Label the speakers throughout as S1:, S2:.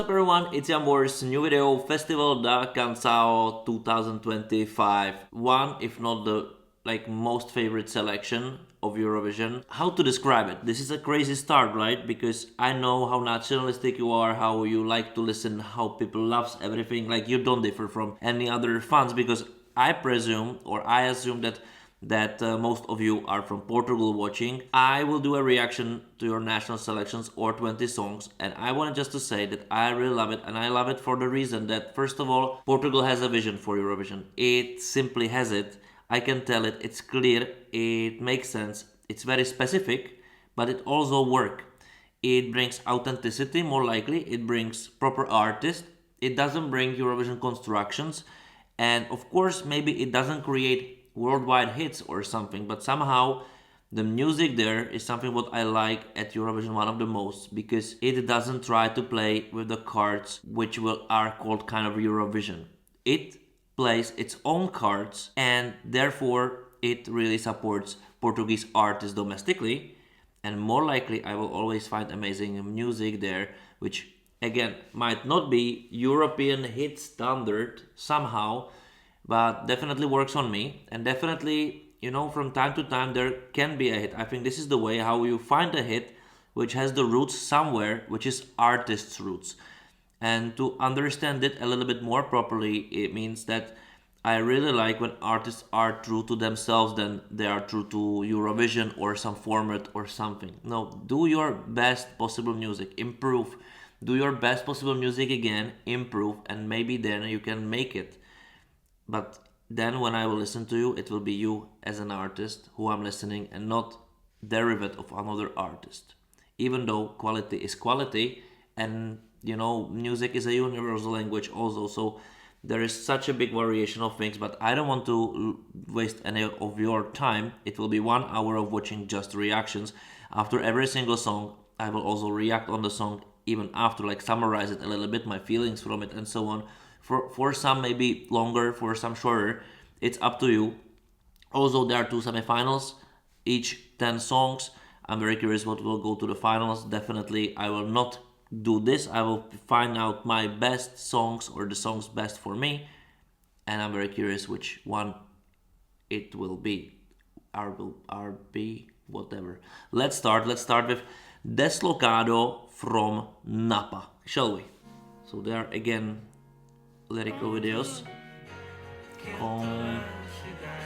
S1: up everyone, it's Yambor's new video, Festival da CANCAO 2025. One, if not the most favorite selection of Eurovision. How to describe it? This is a crazy start, right? Because I know how nationalistic you are, how you like to listen, how people loves everything. Like, you don't differ from any other fans, because I presume, or I assume that most of you are from Portugal watching. I will do a reaction to your national selections or 20 songs, and I wanted just to say that I really love it, and I love it for the reason that, first of all, Portugal has a vision for Eurovision. It simply has it. I can tell it, it's clear, it makes sense, it's very specific, but it also works. It brings authenticity, more likely, it brings proper artists, it doesn't bring Eurovision constructions, and of course, maybe it doesn't create worldwide hits or something, but somehow the music there is something what I like at Eurovision one of the most, because it doesn't try to play with the cards which are called kind of Eurovision. It plays its own cards, and therefore it really supports Portuguese artists domestically, and more likely I will always find amazing music there, which again might not be European hit standard somehow, but definitely works on me, and definitely, from time to time there can be a hit. I think this is the way how you find a hit which has the roots somewhere, which is artist's roots. And to understand it a little bit more properly, it means that I really like when artists are true to themselves than they are true to Eurovision or some format or something. No, do your best possible music, improve. Do your best possible music again, improve, and maybe then you can make it. But then when I will listen to you, it will be you as an artist who I'm listening, and not derivative of another artist. Even though quality is quality, and music is a universal language also, so there is such a big variation of things, but I don't want to waste any of your time. It will be 1 hour of watching just reactions. After every single song, I will also react on the song, even after, summarize it a little bit, my feelings from it and so on. For some maybe longer, for some shorter, it's up to you. Also, there are 2 semifinals, each 10 songs. I'm very curious what will go to the finals. Definitely I will not do this. I will find out my best songs, or the songs best for me, and I'm very curious which one it will be. RB, whatever. Let's start with DESLOCADO from NAPA, shall we? So there are again lyrical videos,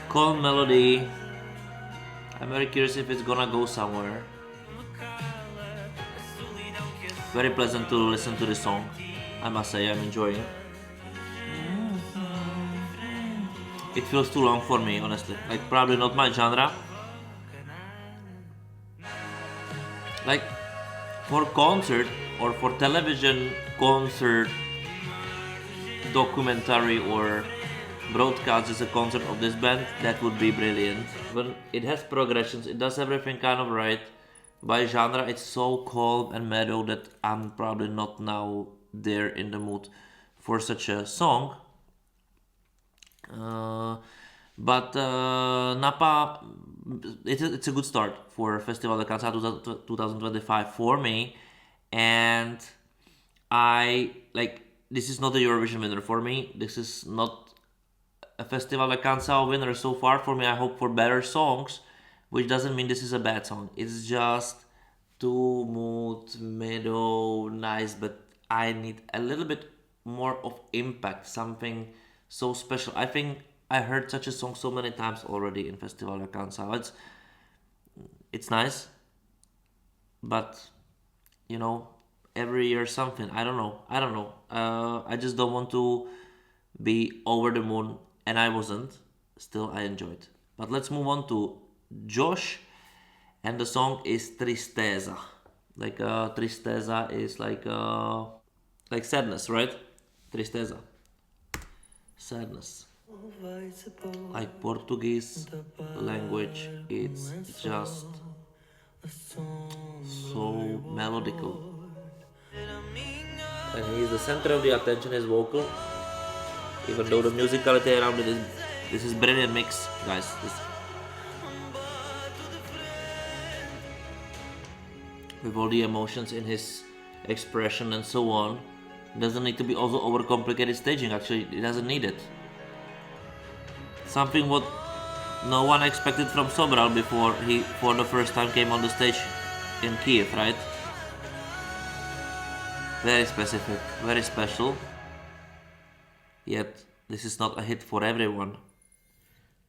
S1: calm melody. I'm very curious if it's gonna go somewhere. Very pleasant to listen to this song, I must say. I'm enjoying it. It feels too long for me, honestly. Probably not my genre. For concert or for television concert, documentary or broadcast as a concert of this band, that would be brilliant. When it has progressions, it does everything kind of right. By genre, it's so calm and mellow that I'm probably not now there in the mood for such a song. But NAPA, it's a good start for Festival de CANCAO 2025 for me, and this is not a Eurovision winner for me. This is not a Festival de CANCAO winner so far for me. I hope for better songs, which doesn't mean this is a bad song. It's just too mood, mellow, nice, but I need a little bit more of impact, something so special. I think I heard such a song so many times already in Festival de CANCAO. It's nice, but every year something. I don't know. I just don't want to be over the moon, and I wasn't. Still, I enjoyed. But let's move on to Josh, and the song is TRISTEZA. TRISTEZA is like sadness, right? TRISTEZA, sadness. Like Portuguese language, it's just so melodical, and he is the center of the attention. His vocal, even though the musicality around it is, this is brilliant mix, guys. With all the emotions in his expression and so on. Doesn't need to be also overcomplicated staging. Actually, it doesn't need it. Something what no one expected from Sobral before he for the first time came on the stage in Kiev, right? Very specific, very special. Yet this is not a hit for everyone.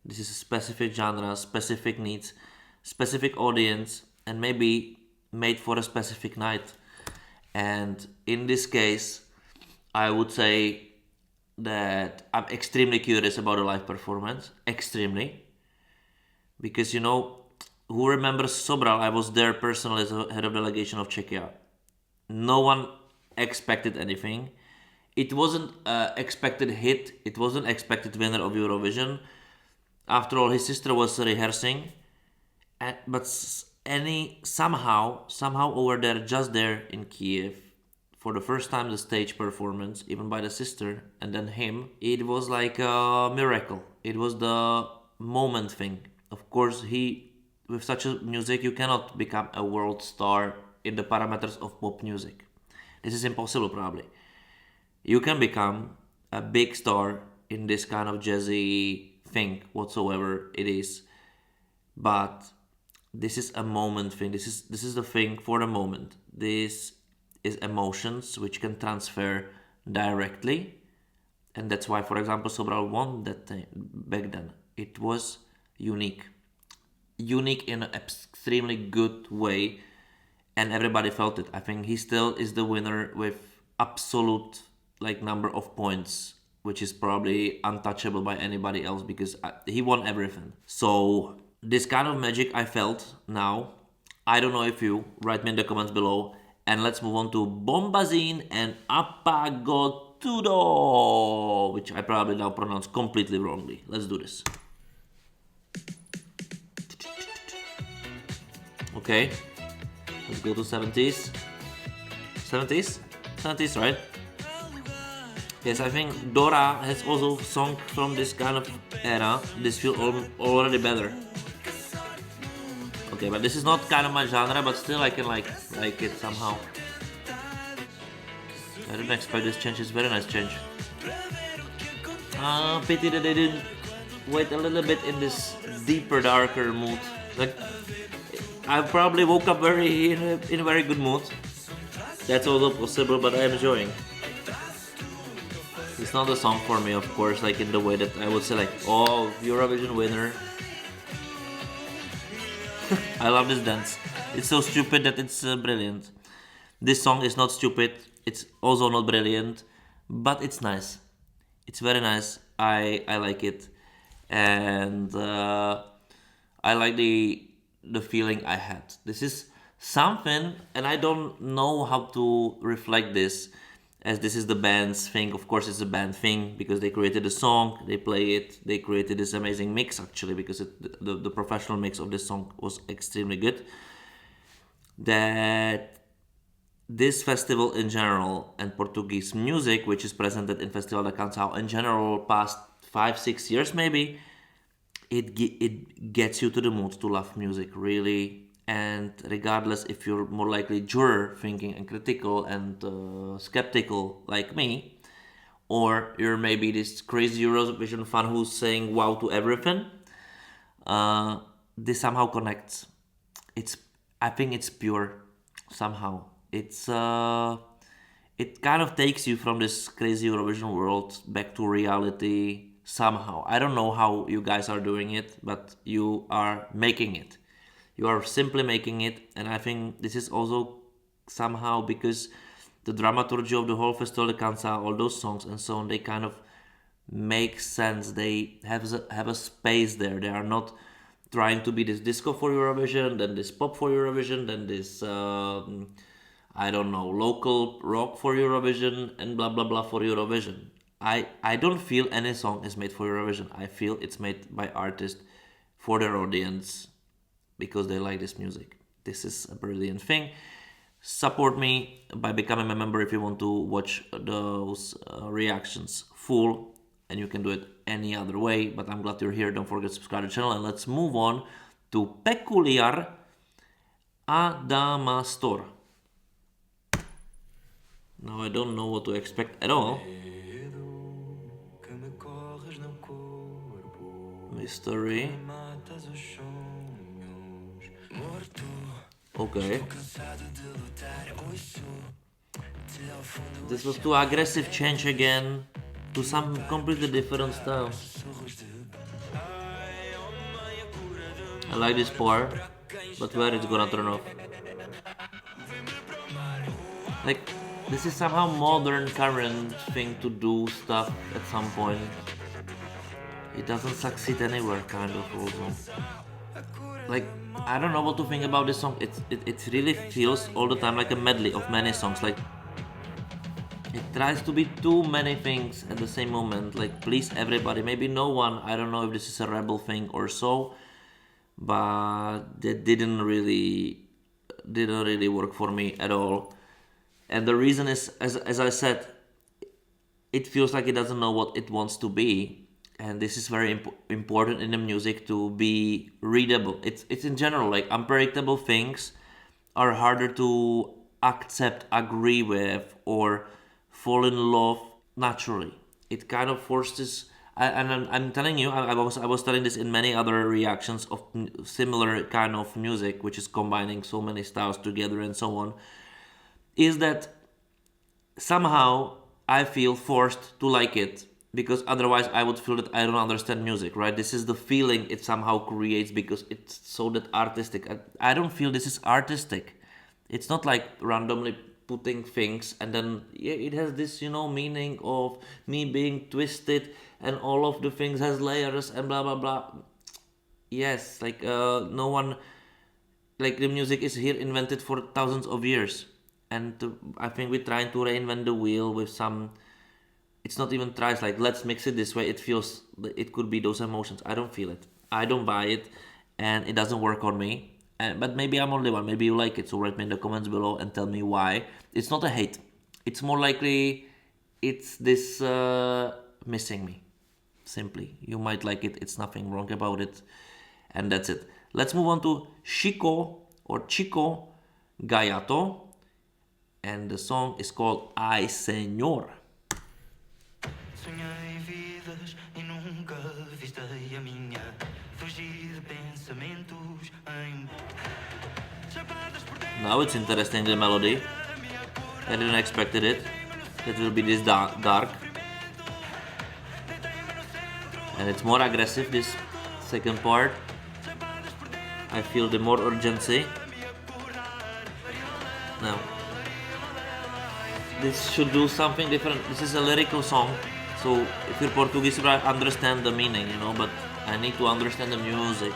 S1: This is a specific genre, specific needs, specific audience, and maybe made for a specific night. And in this case, I would say that I'm extremely curious about a live performance. Extremely. Because, you know, who remembers Sobral? I was there personally as a head of delegation of Czechia. No one expected anything. It wasn't expected hit. It wasn't expected winner of Eurovision. After all, his sister was rehearsing. But somehow over there, just there in Kiev, for the first time the stage performance, even by the sister, and then him, it was like a miracle. It was the moment thing. Of course, with such a music, you cannot become a world star in the parameters of pop music. This is impossible, probably. You can become a big star in this kind of jazzy thing, whatsoever it is. But this is a moment thing. This is the thing for the moment. This is emotions which can transfer directly, and that's why, for example, Sobral won that thing back then. It was unique in an extremely good way, and everybody felt it. I think he still is the winner with absolute number of points, which is probably untouchable by anybody else because he won everything. So this kind of magic I felt now. I don't know if you. Write me in the comments below. And let's move on to Bombazine and Apagotudo, which I probably now pronounced completely wrongly. Let's do this. Okay, let's go to 70s. 70s? 70s, right? Yes, I think Dora has also sung from this kind of era. This feels already better. Okay, but this is not kind of my genre, but still I can like it somehow. I didn't expect this change. It's a very nice change. Pity that they didn't wait a little bit in this deeper, darker mood. Like, I probably woke up in a very good mood. That's also possible, but I'm enjoying. It's not a song for me, of course, like in the way that I would say like, oh, Eurovision winner. I love this dance. It's so stupid that it's brilliant. This song is not stupid. It's also not brilliant, but it's nice. It's very nice. I like it, and I like the feeling I had. This is something, and I don't know how to reflect this, as this is the band's thing. Of course, it's a band thing because they created the song, they play it, they created this amazing mix actually because the professional mix of this song was extremely good. That this festival in general and Portuguese music, which is presented in Festival da CANCAO in general, past 5-6 years maybe, it gets you to the mood to love music really. And regardless if you're more likely juror thinking and critical and skeptical like me, or you're maybe this crazy Eurovision fan who's saying wow to everything, this somehow connects. I think it's pure somehow. It kind of takes you from this crazy Eurovision world back to reality somehow. I don't know how you guys are doing it, but you are making it. You are simply making it, and I think this is also somehow because the dramaturgy of the whole Festival de CANCAO, all those songs and so on, they kind of make sense. They have a space there. They are not trying to be this disco for Eurovision, then this pop for Eurovision, then this, I don't know, local rock for Eurovision, and blah blah blah for Eurovision. I don't feel any song is made for Eurovision. I feel it's made by artists for their audience, because they like this music. This is a brilliant thing. Support me by becoming a member if you want to watch those reactions full, and you can do it any other way, but I'm glad you're here. Don't forget to subscribe to the channel, and let's move on to PECUILAR, ADAMASTOR. Now I don't know what to expect at all. Mystery. Okay. This was too aggressive change again to some completely different style. I like this part, but where it's gonna turn off? Like, this is somehow modern, current thing to do stuff at some point. It doesn't succeed anywhere, kind of also. Like, I don't know what to think about this song. It really feels all the time like a medley of many songs. Like, it tries to be too many things at the same moment. Like, please everybody, maybe no one. I don't know if this is a rebel thing or so, but that didn't really work for me at all. And the reason is, as I said, it feels like it doesn't know what it wants to be, and this is very important in the music to be readable. It's in general, like, unpredictable things are harder to accept, agree with, or fall in love naturally. It kind of forces. I'm telling you, I was telling this in many other reactions of similar kind of music, which is combining so many styles together and so on, is that somehow I feel forced to like it, because otherwise I would feel that I don't understand music, right? This is the feeling it somehow creates because it's so that artistic. I don't feel this is artistic. It's not like randomly putting things and then, yeah, it has this, meaning of me being twisted and all of the things has layers and blah blah blah. Yes, like, no one, like, the music is here invented for thousands of years, and I think we're trying to reinvent the wheel with some. It's not even tries, like, let's mix it this way. It feels it could be those emotions. I don't feel it. I don't buy it, and it doesn't work on me. But maybe I'm only one. Maybe you like it. So write me in the comments below and tell me why. It's not a hate. It's more likely it's this missing me. Simply, you might like it. It's nothing wrong about it, and that's it. Let's move on to XICO GAIATO, and the song is called Ay Señor.
S2: Sonhei vidas e nunca vistei a minha. Fugi de pensamentos em.
S1: Now it's interesting, the melody. I didn't expect it. It will be this dark. And it's more aggressive, this second part. I feel the more urgency. Now, this should do something different. This is a lyrical song, so if you're Portuguese, I understand the meaning, but I need to understand the music.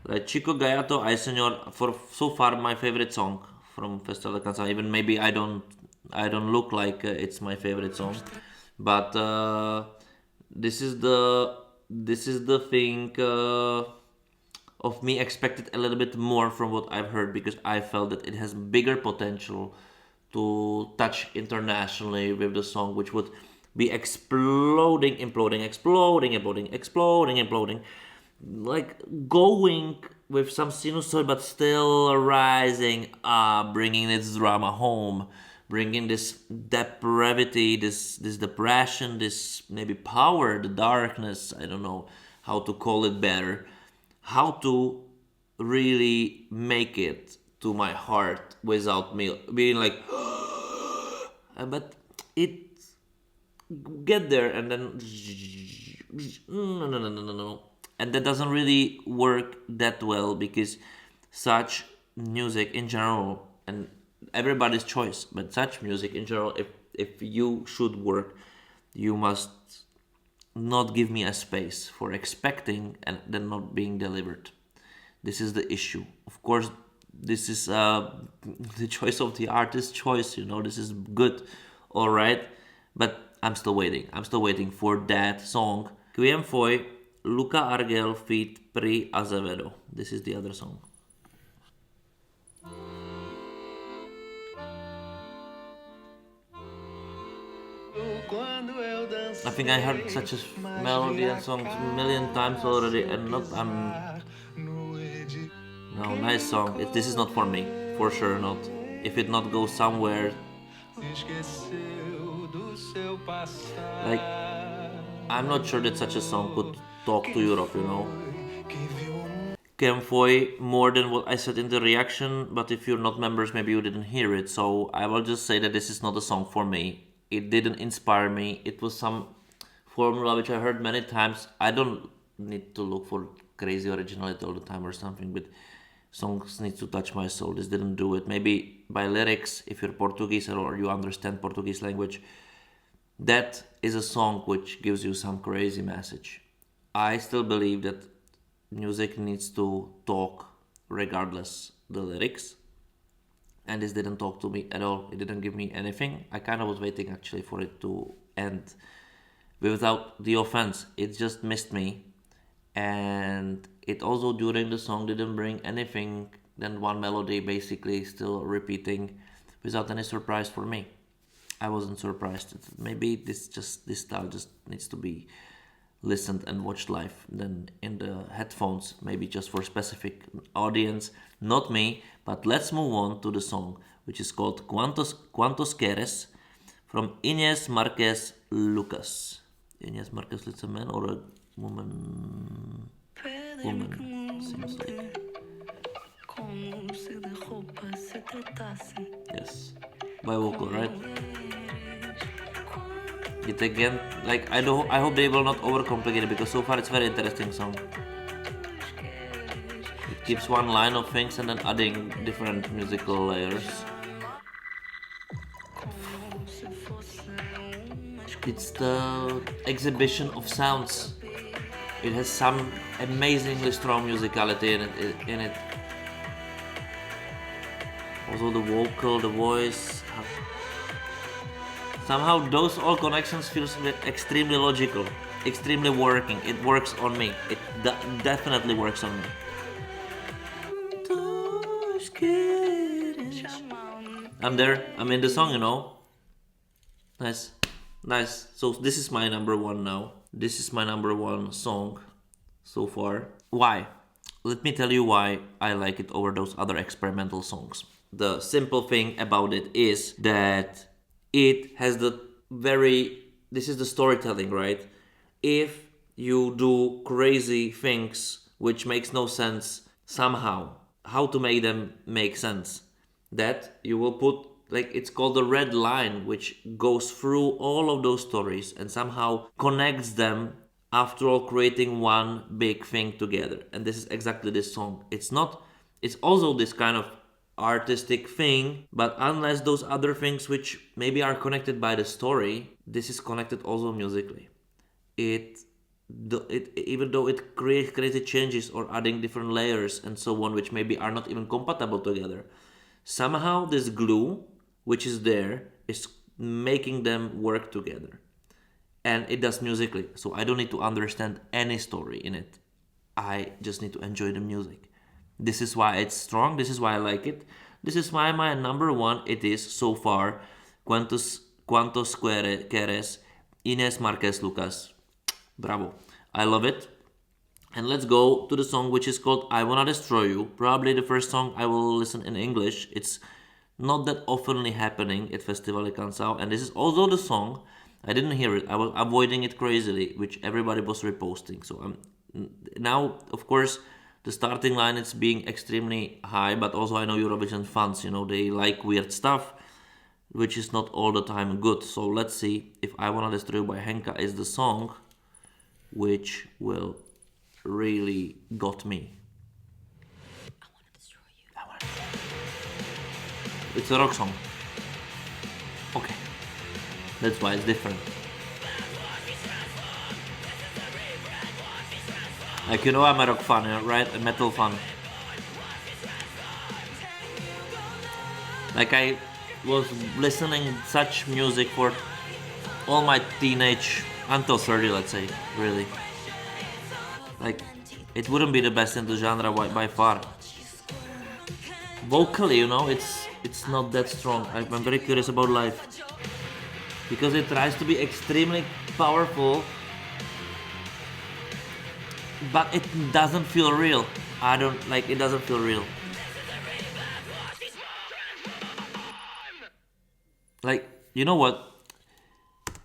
S1: Like, XICO GAIATO, Ay Señor, for so far my favorite song from Festival de Canção. Even maybe I don't look like it's my favorite song, but this is the thing of me expected a little bit more from what I've heard, because I felt that it has bigger potential to touch internationally with the song, which would be exploding, imploding, exploding, imploding, exploding, imploding, like going with some sinusoid, but still rising up, bringing its drama home, bringing this depravity, this depression, this maybe power, the darkness. I don't know how to call it better. How to really make it to my heart without me being like, but it get there and then no, and that doesn't really work that well, because such music in general, and everybody's choice, but such music in general, if you should work, you must not give me a space for expecting and then not being delivered. This is the issue. Of course, this is the choice of the artist's choice. This is good, all right. But I'm still waiting. I'm still waiting for that song. QUEM foi LUCA ARGEL feat. Pri AZEVEDO. This is the other song. I think I heard such a melody and songs a million times already, and No, nice song. This is not for me, for sure not. If it not goes somewhere, like, I'm not sure that such a song could talk to Europe, you know. Quem foi more than what I said in the reaction, but if you're not members, maybe you didn't hear it. So I will just say that this is not a song for me. It didn't inspire me. It was some formula which I heard many times. I don't need to look for crazy originality all the time or something, but songs need to touch my soul. This didn't do it. Maybe by lyrics, if you're Portuguese or you understand Portuguese language, that is a song which gives you some crazy message. I still believe that music needs to talk regardless the lyrics, and this didn't talk to me at all. It didn't give me anything. I kind of was waiting actually for it to end without the offense. It just missed me, and it also during the song didn't bring anything than one melody basically still repeating without any surprise for me. I wasn't surprised. Maybe this style just needs to be listened and watched live than in the headphones, maybe just for specific audience, not me. But let's move on to the song, which is called Quantos Queres from Inés Marquez Lucas. Inés Marquez, it's a man or a woman? Woman, seems like. Yes, by vocal, right? It again, like I hope they will not overcomplicate it, because so far it's very interesting song. It keeps one line of things and then adding different musical layers. It's the exhibition of sounds. It has some amazingly strong musicality in it. Also the vocal, the voice. Somehow those all connections feels extremely logical, extremely working. It works on me. It definitely works on me. I'm there. I'm in the song, you know. Nice. So this is my number one now. This is my number one song so far. Why? Let me tell you why I like it over those other experimental songs. The simple thing about it is that it has this is the storytelling, right? If you do crazy things which makes no sense somehow, how to make them make sense? That you will put, like, it's called the red line, which goes through all of those stories and somehow connects them, after all creating one big thing together. And this is exactly this song. It's also this kind of artistic thing, but unless those other things which maybe are connected by the story, this is connected also musically. Even though it creates crazy changes or adding different layers and so on, which maybe are not even compatible together, somehow this glue which is there is making them work together, and it does musically. So I don't need to understand any story in it. I just need to enjoy the music. This is why it's strong. This is why I like it. This is why my number one it is so far. Quantos Queres, Inés Marquez Lucas. Bravo. I love it. And let's go to the song which is called I Wanna Destroy You. Probably the first song I will listen in English. It's not that oftenly happening at Festival de CANCAO. And this is also the song. I didn't hear it. I was avoiding it crazily, which everybody was reposting. So now, of course, the starting line is being extremely high, but also I know Eurovision fans, they like weird stuff, which is not all the time good. So let's see if I Wanna Destroy You by HENKA is the song which will really got me. I wanna destroy you. It's a rock song. Okay. That's why it's different. Like, I'm a rock fan, right? A metal fan. Like, I was listening such music for all my teenage, until 30, let's say, really. Like, it wouldn't be the best in the genre by far. Vocally, it's not that strong. I'm very curious about live, because it tries to be extremely powerful, but it doesn't feel real. I don't like, it doesn't feel real. Like, you know what?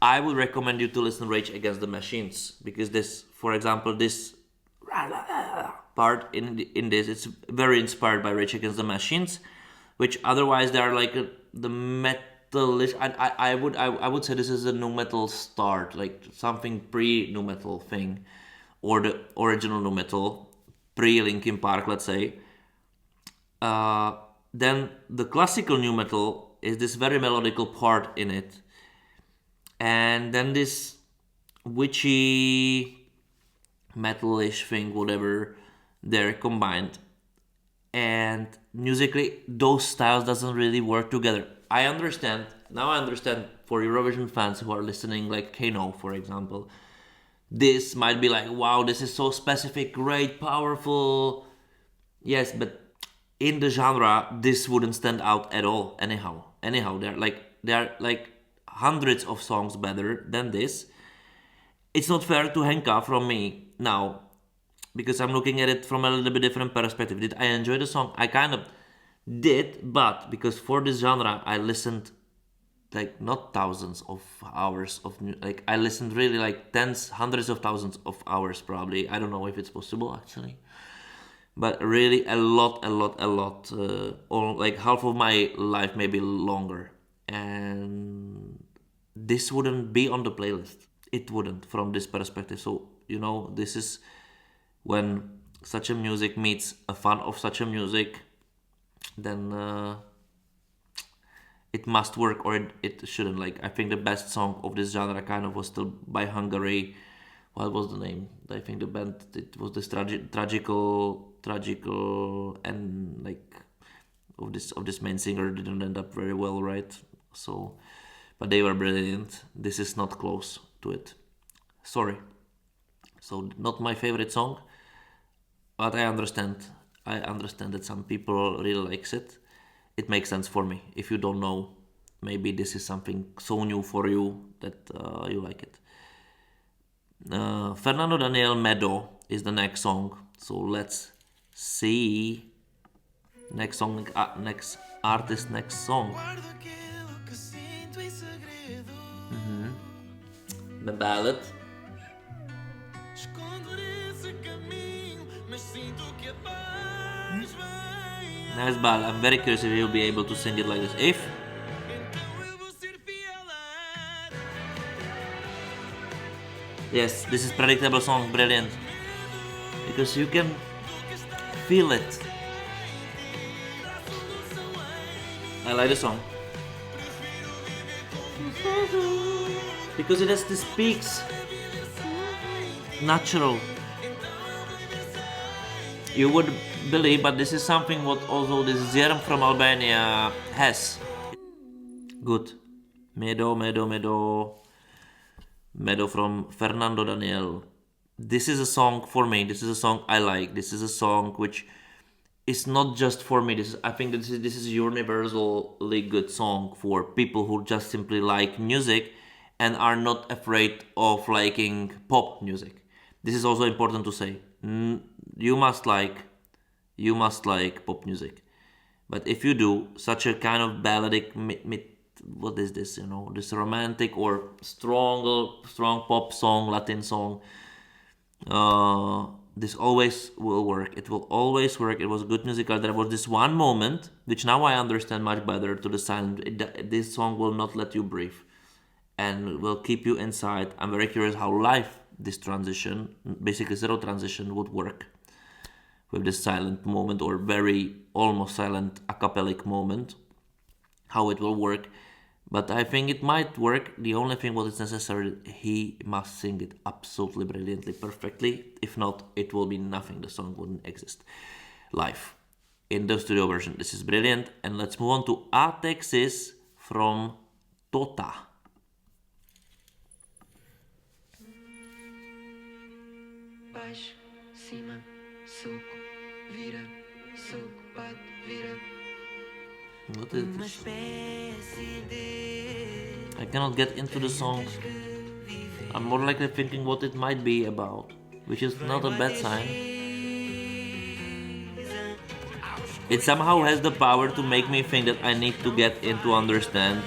S1: I would recommend you to listen Rage Against the Machines, because this, for example, this part in this, it's very inspired by Rage Against the Machines, which otherwise they are like the metalish. I would say this is a nu metal start, like something pre nu metal thing, or the original nu metal pre Linkin Park, let's say. Then the classical nu metal is this very melodical part in it, and then this witchy metalish thing, whatever, they're combined, and musically those styles doesn't really work together. I understand for Eurovision fans who are listening, like Kano for example, this might be like, wow, this is so specific, great, powerful. Yes, but in the genre this wouldn't stand out at all. Anyhow, there are like hundreds of songs better than this. It's not fair to Henka from me now, because I'm looking at it from a little bit different perspective. Did I enjoy the song? I kind of did, but because for this genre I listened like not thousands of hours of like, I listened really like tens, hundreds of thousands of hours probably. I don't know if it's possible actually, but really a lot, or like half of my life, maybe longer. And this wouldn't be on the playlist. It wouldn't, from this perspective. So, this is when such a music meets a fan of such a music, then it must work, or it shouldn't. Like, I think the best song of this genre kind of was still by Hungary. What was the name? I think the band, it was this tragical and like of this main singer didn't end up very well, right? So, but they were brilliant. This is not close to it. Sorry. So, not my favorite song, but I understand that some people really likes it. It makes sense for me. If you don't know, maybe this is something so new for you that you like it. Fernando Daniel MEDO is the next song. So let's see. Next song, next artist, next song. The ballad. Nice ballad. I'm very curious if you'll be able to sing it like this. If yes, this is predictable song, brilliant, because you can feel it. I like the song because it has this peaks, natural. You would believe, but this is something what also this Zerm from Albania has. Good. MEDO from Fernando Daniel. This is a song for me. This is a song I like. This is a song which is not just for me. I think this is a universally good song for people who just simply like music and are not afraid of liking pop music. This is also important to say. You must like pop music, but if you do such a kind of balladic, what is this? This romantic or strong pop song, Latin song. This always will work. It will always work. It was good musical. There was this one moment, which now I understand much better, to the silent. This song will not let you breathe, and will keep you inside. I'm very curious how live this transition, basically zero transition, would work with this silent moment, or very almost silent acapellic moment, how it will work. But I think it might work. The only thing what is necessary, he must sing it absolutely brilliantly, perfectly. If not, it will be nothing. The song wouldn't exist live. In the studio version, this is brilliant. And let's move on to A-TEX-IS from TOTA.
S2: Baixo, cima, soco, vira, soco, bate, vira.
S1: What is this? I cannot get into the song. I'm more likely thinking what it might be about, which is not a bad sign. It somehow has the power to make me think that I need to get in to understand.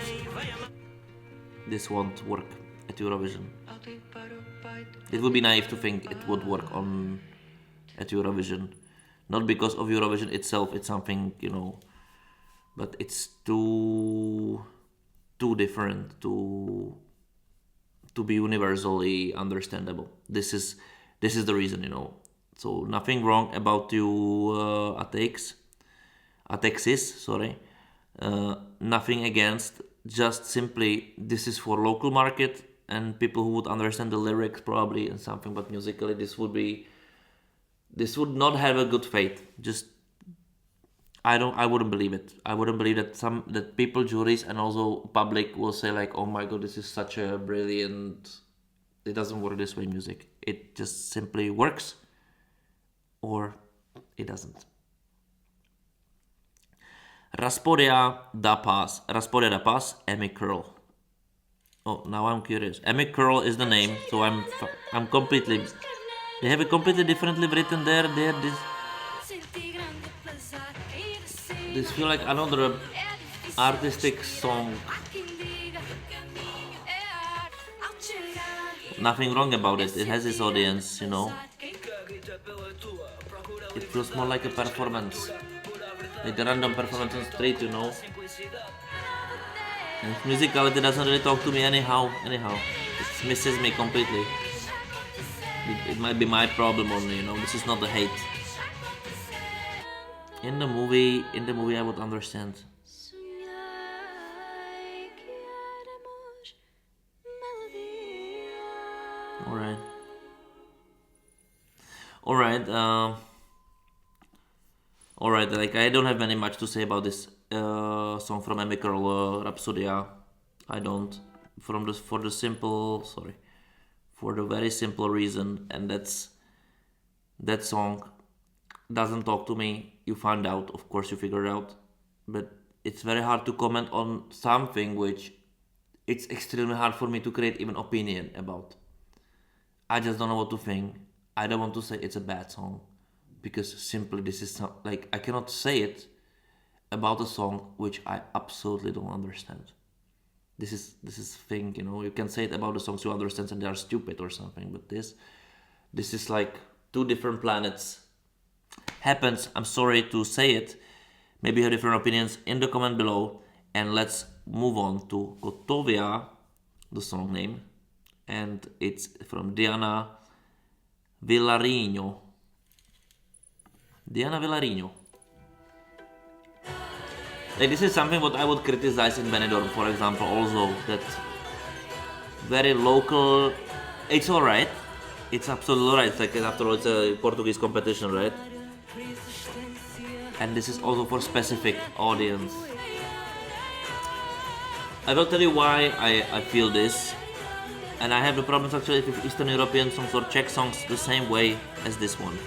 S1: This won't work at Eurovision. It would be naive to think it would work at Eurovision. Not because of Eurovision itself, it's something, but it's too different to be universally understandable. This is the reason, So nothing wrong about you, A-TEX-IS, sorry. Nothing against. Just simply, this is for local market and people who would understand the lyrics probably and something, but musically this would not have a good fate. Just I wouldn't believe it. I wouldn't believe that people, juries, and also public will say like, oh my god, this is such a brilliant. It doesn't work this way, music. It just simply works, or it doesn't. Raspodia da Paz, EMMY Curl. Oh, now I'm curious. EMMY Curl is the name, so I'm completely. They have it completely differently written there. This feel like another artistic song. Nothing wrong about it. It has its audience, It feels more like a performance. Like a random performance on street, And musicality doesn't really talk to me anyhow. It misses me completely. It might be my problem only, This is not the hate. In the movie, I would understand. Alright, like I don't have very much to say about this song from EMMY Curl, Rapsodia. I don't. For the very simple reason, and that song doesn't talk to me. You find out, of course you figure it out, but it's very hard to comment on something which it's extremely hard for me to create even opinion about. I just don't know what to think. I don't want to say it's a bad song, because simply this is like I cannot say it about a song which I absolutely don't understand. This is thing, you can say it about the songs you understand and they are stupid or something, but this is like two different planets. Happens, I'm sorry to say it. Maybe you have different opinions in the comment below, and let's move on to COTOVIA, the song name, and it's from Diana Villarinho. Like, this is something what I would criticize in Benidorm, for example, also, that very local. It's alright. It's absolutely alright. It's like, after all, it's a Portuguese competition, right? And this is also for specific audience. I will tell you why I feel this. And I have the problems actually with Eastern European songs or Czech songs the same way as this one.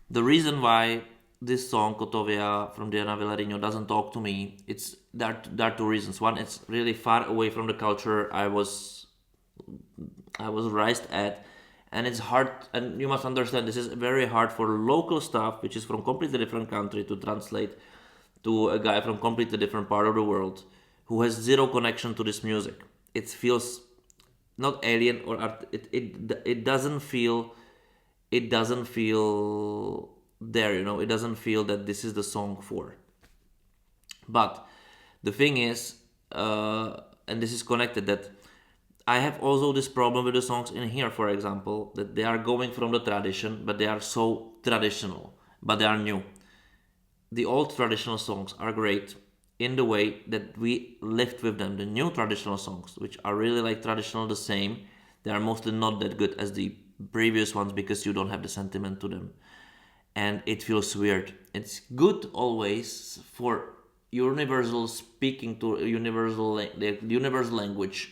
S1: The reason why this song, COTOVIA from Diana Villarinho, doesn't talk to me, there are two reasons. One, it's really far away from the culture I was raised at, and it's hard, and you must understand, this is very hard for local stuff, which is from completely different country, to translate to a guy from completely different part of the world who has zero connection to this music. It feels not alien, or it doesn't feel there, it doesn't feel that this is the song for. But the thing is, and this is connected, that I have also this problem with the songs in here, for example, that they are going from the tradition, but they are so traditional, but they are new. The old traditional songs are great in the way that we lived with them. The new traditional songs, which are really like traditional the same, they are mostly not that good as the previous ones, because you don't have the sentiment to them. And it feels weird. It's good always for universal speaking, to universal language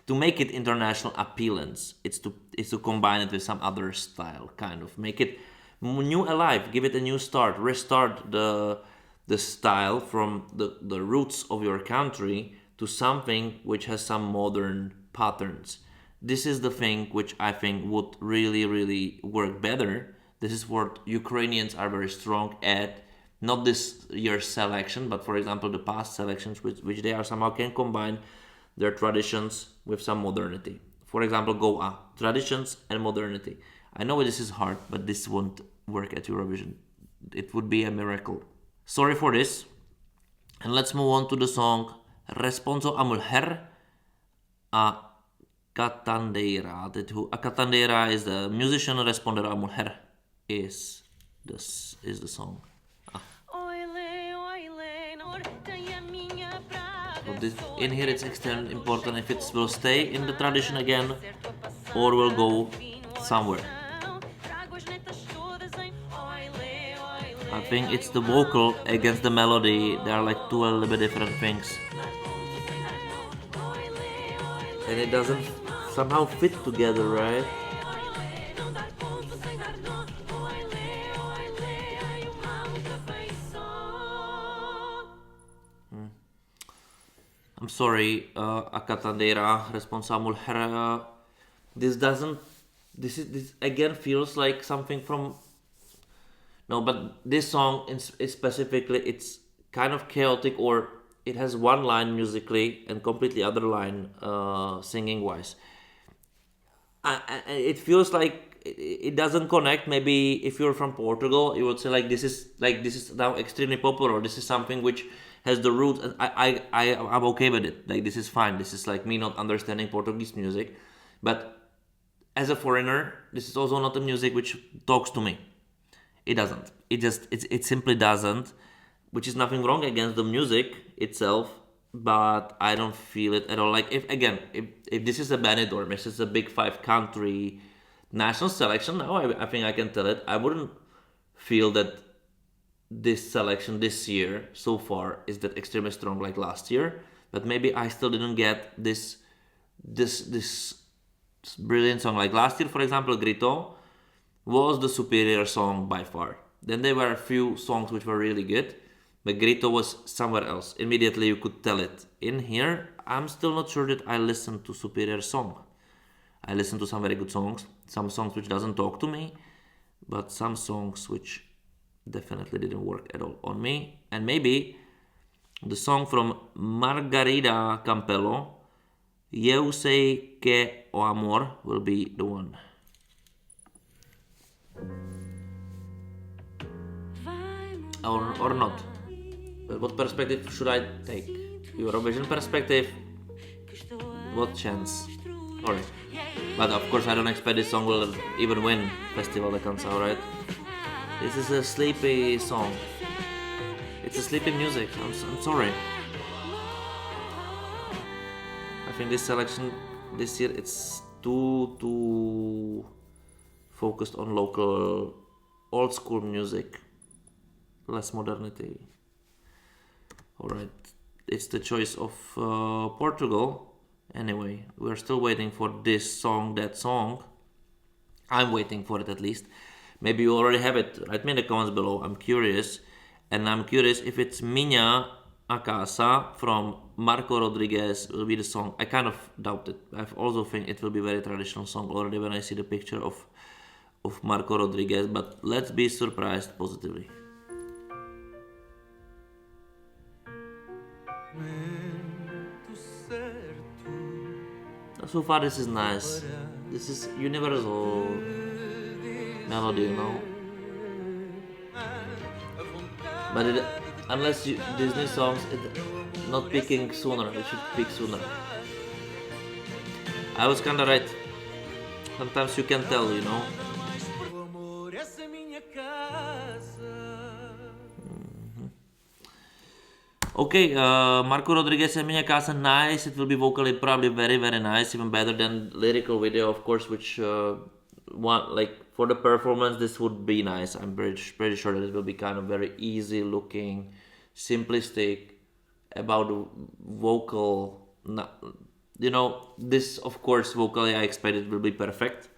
S1: to make it international appealance. It's to combine it with some other style, kind of make it new, alive, give it a new start, restart the style from the roots of your country to something which has some modern patterns. This is the thing which I think would really, really work better This is what Ukrainians are very strong at. Not this year's selection, but for example the past selections, which they are somehow can combine their traditions with some modernity. For example, Goa, traditions and modernity. I know this is hard, but this won't work at Eurovision. It would be a miracle. Sorry for this. And let's move on to the song Respondo a MULHER a CANTADEIRA. A CANTADEIRA is the musician, Responder a MULHER is the song. So this, in here it's extremely important if it will stay in the tradition again or will go somewhere. I think it's the vocal against the melody. They are like two a little bit different things. And it doesn't somehow fit together, right? I'm sorry, a CANTADEIRA, Responsible MULHER. This again feels like something from. No, but this song is specifically, it's kind of chaotic, or it has one line musically and completely other line singing wise. It feels like it doesn't connect. Maybe if you're from Portugal, you would say like this is now extremely popular. This is something which has the roots, and I'm okay with it. Like this is fine. This is like me not understanding Portuguese music, but as a foreigner, this is also not a music which talks to me. It doesn't. It simply doesn't, which is nothing wrong against the music itself, but I don't feel it at all. Like if this is a Benidorm, this is a big 5 country national selection. Now I think I can tell it. I wouldn't feel that this selection this year so far is that extremely strong like last year, but maybe I still didn't get this brilliant song like last year. For example, Grito was the superior song by far. Then there were a few songs which were really good, but Grito was somewhere else. Immediately you could tell it. In here, I'm still not sure that I listened to superior song. I listened to some very good songs, some songs which doesn't talk to me, but some songs which definitely didn't work at all on me. And maybe the song from Margarida CAMPELO, Eu sei que o amor, will be the one. Or not. But what perspective should I take? Eurovision perspective? What chance? Sorry. But of course I don't expect this song will even win Festival de CANCAO, right? This is a sleepy song. It's a sleepy music. I'm sorry. I think this selection this year it's too focused on local old school music, less modernity. Alright, it's the choice of Portugal. Anyway, we're still waiting for this song, that song. I'm waiting for it at least. Maybe you already have it. Write me in the comments below. I'm curious. And I'm curious if it's Minha a Casa from Marco Rodriguez will be the song. I kind of doubt it. I also think it will be a very traditional song already when I see the picture of Marco Rodriguez. But let's be surprised positively. So far this is nice. This is universal melody, you know. But unless Disney songs, not picking sooner. It should pick sooner. I was kinda right. Sometimes you can tell, you know. Okay, Marco Rodriguez and Minha Casa, nice. It will be vocally probably very, very nice, even better than lyrical video, of course. Which for the performance, this would be nice. I'm pretty sure that it will be kind of very easy looking, simplistic. About the vocal, you know, this of course vocally I expect it will be perfect.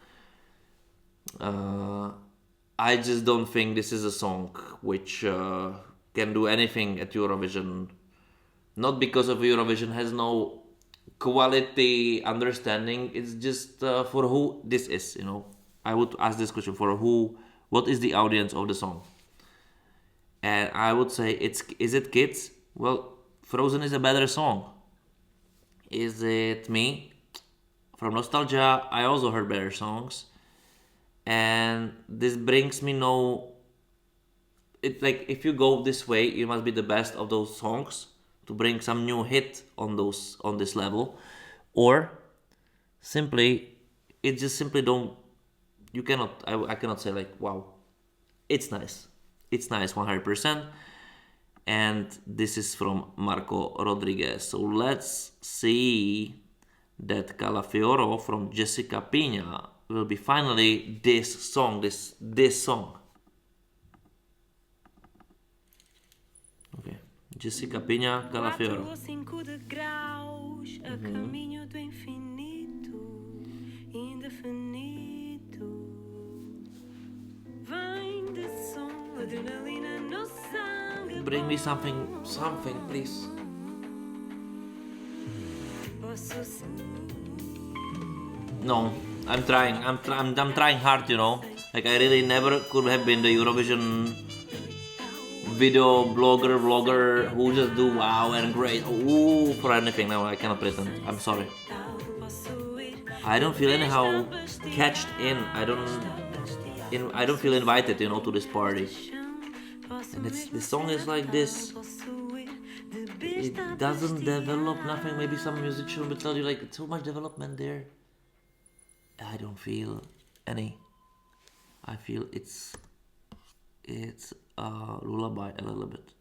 S1: I just don't think this is a song which can do anything at Eurovision. Not because of Eurovision has no quality understanding. It's just for who this is, you know. I would ask this question for who what is the audience of the song? And I would say is it kids? Well, Frozen is a better song. Is it me? From nostalgia, I also heard better songs. And this brings me no... It like if you go this way, it must be the best of those songs to bring some new hit on this level, or simply it just simply don't. You cannot. I cannot say like wow, it's nice. It's nice 100%. And this is from Marco Rodriguez. So let's see that Calafioro from Jessica Pina will be finally this song. This song. Okay. Jessica Pina, Calafioro.
S3: 4 ou 5 degraus a caminho do infinito, indefinido. Vem de som, adrenalina no sangue.
S1: Bring me something, please. No, I'm trying. I'm trying hard, you know. Like I really never could have been the Eurovision video vlogger who just do wow and great ooh for anything. Now I cannot pretend. I'm sorry. I don't feel anyhow catched in. I don't feel invited, you know, to this party. And this song is like this. It doesn't develop nothing. Maybe some musician will tell you like it's so much development there. I don't feel any. I feel it's a lullaby a little bit.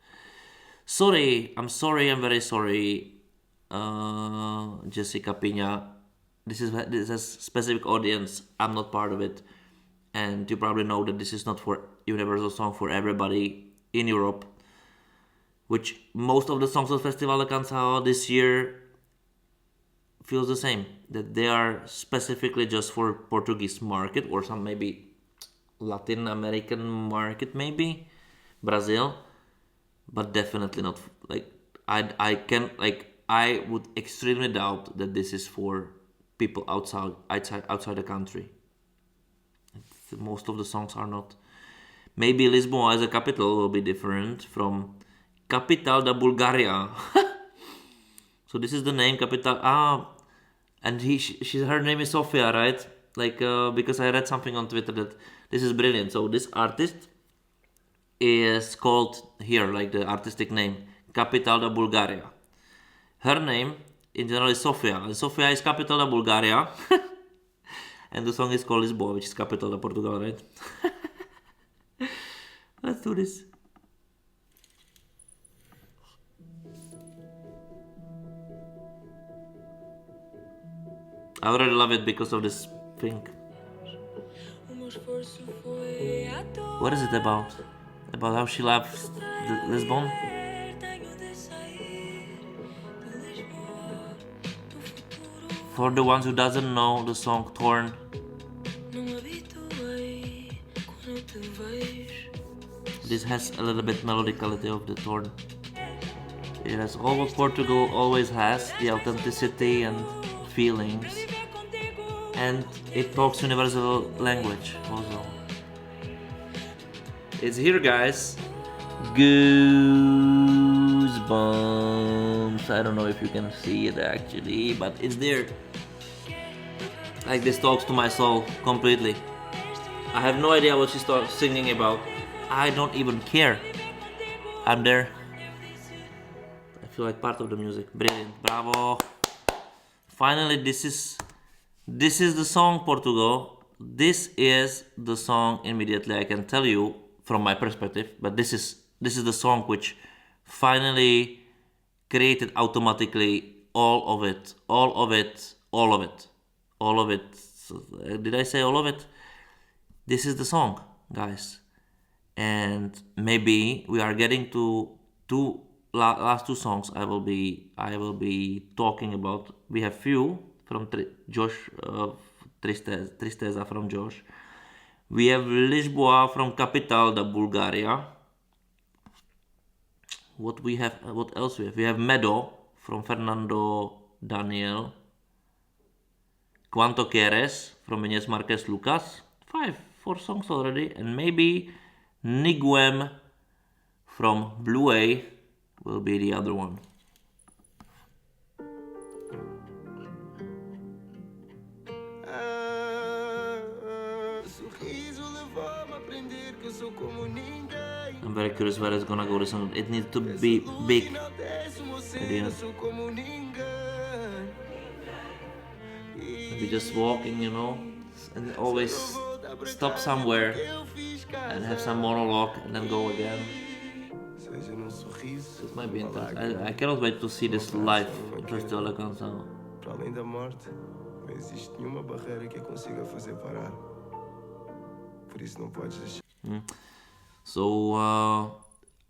S1: Sorry, I'm very sorry, Jessica Pina. This is a specific audience. I'm not part of it, and you probably know that this is not for universal song for everybody in Europe. Which most of the songs of Festival de CANCAO this year feels the same. That they are specifically just for Portuguese market or some maybe Latin American market, maybe Brazil, but definitely not like I would extremely doubt that this is for people outside the country. Most of the songs are not. Maybe Lisbon as a capital will be different from Capital da Bulgaria. So this is the name capital. And her name is Sofia, right? Like because I read something on Twitter that this is brilliant. So this artist is called here, like the artistic name, Capital da Bulgaria. Her name in general is Sofia, and Sofia is capital da Bulgaria. And the song is called Lisboa, which is capital of Portugal, right? Let's do this. I already love it because of this thing. What is it about? About how she loves Lisbon? For the ones who doesn't know the song Torn, this has a little bit melodicality of the Torn. It has all what Portugal always has, the authenticity and feelings, and it talks universal language also. It's here, guys. Goosebumps. I don't know if you can see it actually, but it's there. Like this talks to my soul completely. I have no idea what she's singing about. I don't even care. I'm there. I feel like part of the music. Brilliant. Bravo. Finally, this is the song, Portugal. This is the song. Immediately I can tell you from my perspective, but this is the song which finally created automatically all of it. Did I say all of it? This is the song, guys. And maybe we are getting to last two songs I will be talking about. We have few from Josh, Tristeza from Josh. We have Lisboa from Capital da Bulgaria. What else we have? We have MEDO from Fernando Daniel. QUERES from Inés Marquez Lucas. 4 songs already, and maybe Niguem from Blue A will be the other one. I'm very curious where it's gonna go. This one, it needs to be big at the end. Maybe just walking, and always stop somewhere and have some monologue and then go again. This might be intense. I cannot wait to see this live in Festival da Canção.
S4: Para além da morte, não existe nenhuma barreira que a consiga fazer parar. Por isso não podes deixar.
S1: So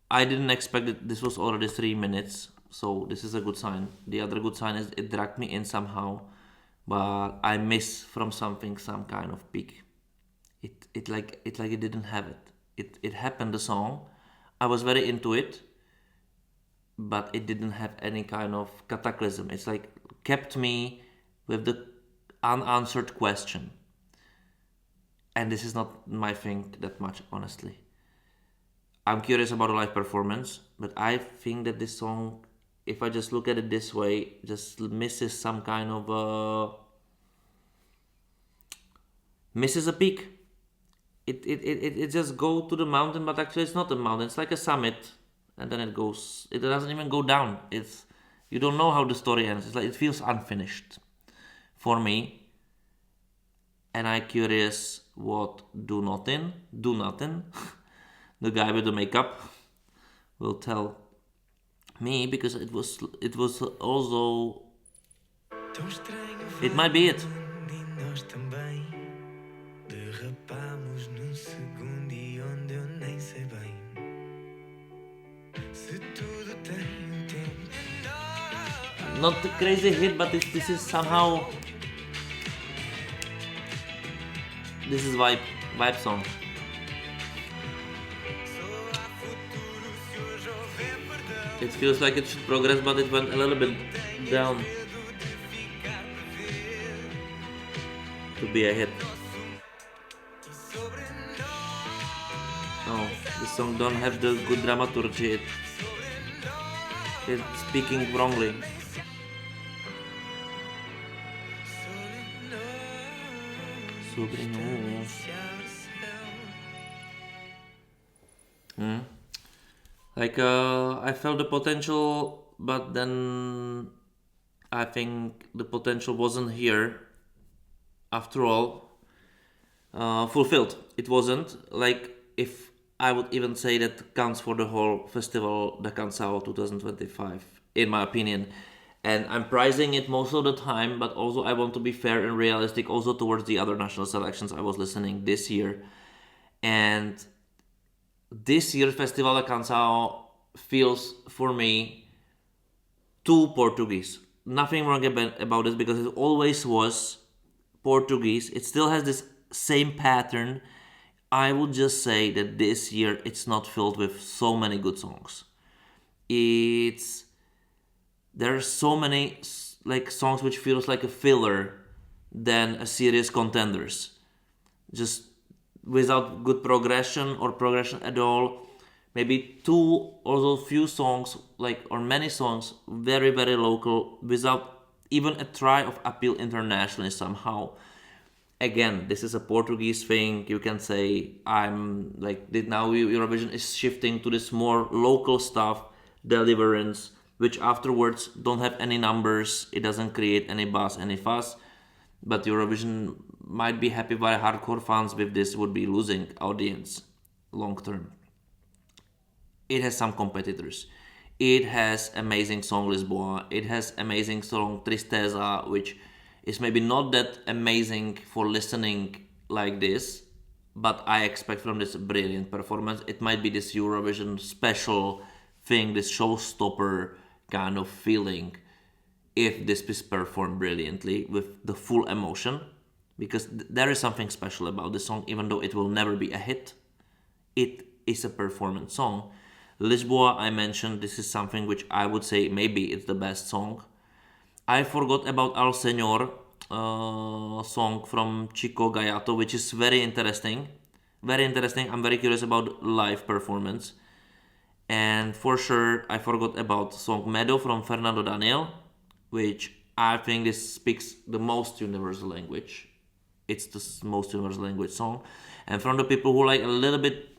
S1: I didn't expect that this was already 3 minutes. So this is a good sign. The other good sign is it dragged me in somehow, but I miss from something some kind of peak. It like it didn't have it. It happened, the song. I was very into it, but it didn't have any kind of cataclysm. It's like kept me with the unanswered question. And this is not my thing that much, honestly. I'm curious about a live performance, but I think that this song, if I just look at it this way, just misses some kind of misses a peak. It just go to the mountain, but actually it's not a mountain. It's like a summit, and then it doesn't even go down. You don't know how the story ends. It's like it feels unfinished for me. And I'm curious what do nothing, the guy with the makeup will tell me, because it was also, it might be it. Not a crazy hit, but this is somehow, this is vibe song. It feels like it should progress, but it went a little bit down to be a hit. No, this song don't have the good dramaturgy. It's speaking wrongly. Like I felt the potential, but then I think the potential wasn't here after all fulfilled. It wasn't. Like, if I would even say that counts for the whole festival da CANCAO 2025, in my opinion. And I'm prizing it most of the time, but also I want to be fair and realistic also towards the other national selections I was listening this year. And this year's Festival da CANCAO feels, for me, too Portuguese. Nothing wrong about this, because it always was Portuguese. It still has this same pattern. I would just say that this year it's not filled with so many good songs. There are so many like songs which feels like a filler than a serious contenders. Just without good progression or progression at all. Maybe two or those few songs, or many songs, very, very local, without even a try of appeal internationally somehow. Again, this is a Portuguese thing. You can say now Eurovision is shifting to this more local stuff, deliverance, which afterwards don't have any numbers. It doesn't create any buzz, any fuss. But Eurovision might be happy by hardcore fans with this, would be losing audience long term. It has some competitors. It has amazing song Lisboa. It has amazing song Tristeza, which is maybe not that amazing for listening like this, but I expect from this a brilliant performance. It might be this Eurovision special thing, this showstopper kind of feeling, if this is performed brilliantly with the full emotion, because there is something special about this song. Even though it will never be a hit, it is a performance song. Lisboa, I mentioned, this is something which I would say maybe it's the best song. I forgot about SENHOR song from XICO GAIATO, which is very interesting. very interesting. I'm very curious about live performance. And for sure, I forgot about song MEDO from Fernando Daniel, which I think this speaks the most universal language. It's the most universal language song. And from the people who like a little bit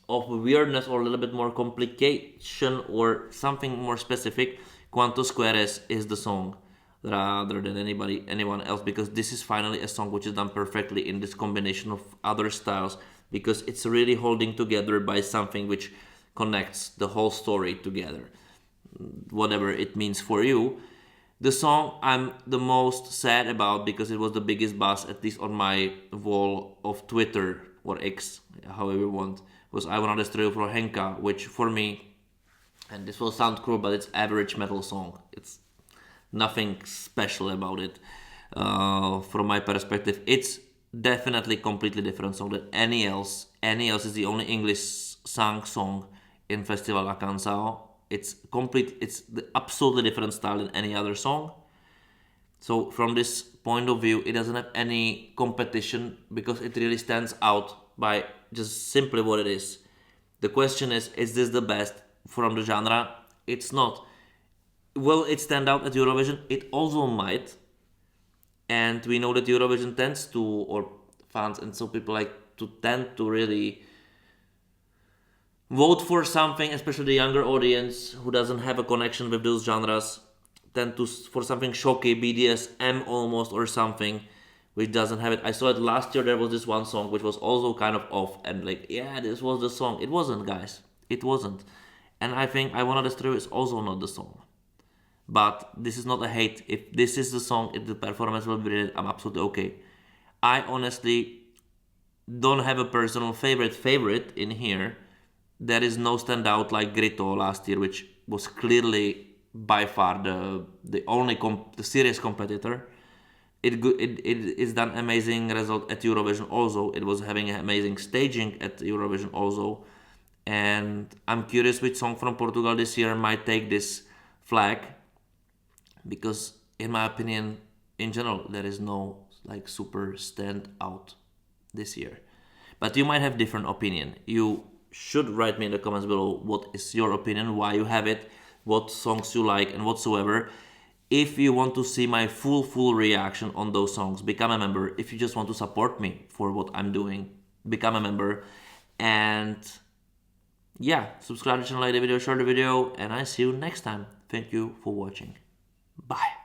S1: of weirdness or a little bit more complication or something more specific, QUANTOS QUERES is the song rather than anyone else, because this is finally a song which is done perfectly in this combination of other styles, because it's really holding together by something which connects the whole story together, whatever it means for you. The song I'm the most sad about, because it was the biggest buzz, at least on my wall of Twitter or X, however you want, was I Wanna Destroy You from HENKA, which for me, and this will sound cruel, but it's average metal song. It's nothing special about it from my perspective. It's definitely completely different song than any else. Any else is the only English sung song in Festival A-CANCAO. It's the absolutely different style than any other song. So from this point of view, it doesn't have any competition, because it really stands out by just simply what it is. The question is this the best from the genre? It's not. Will it stand out at Eurovision? It also might. And we know that Eurovision tends to, or fans and so people like to tend to really vote for something, especially the younger audience who doesn't have a connection with those genres, tend to for something shocky, BDSM almost, or something which doesn't have it. I saw it last year. There was this one song which was also kind of off, and like, yeah, this was the song. It wasn't, guys. It wasn't. And I think I Wanna Destroy You is also not the song. But this is not a hate. If this is the song, if the performance will be brilliant, I'm absolutely okay. I honestly don't have a personal favorite in here. There is no standout like Grito last year, which was clearly by far the only the serious competitor. It is done amazing result at Eurovision also. It was having an amazing staging at Eurovision also. And I'm curious which song from Portugal this year might take this flag, because in my opinion, in general, there is no like super standout this year. But you might have different opinion. You should write me in the comments below what is your opinion, why you have it, what songs you like and whatsoever. If you want to see my full reaction on those songs, become a member. If you just want to support me for what I'm doing, become a member. And yeah, subscribe to the channel, like the video, share the video, and I see you next time. Thank you for watching. Bye.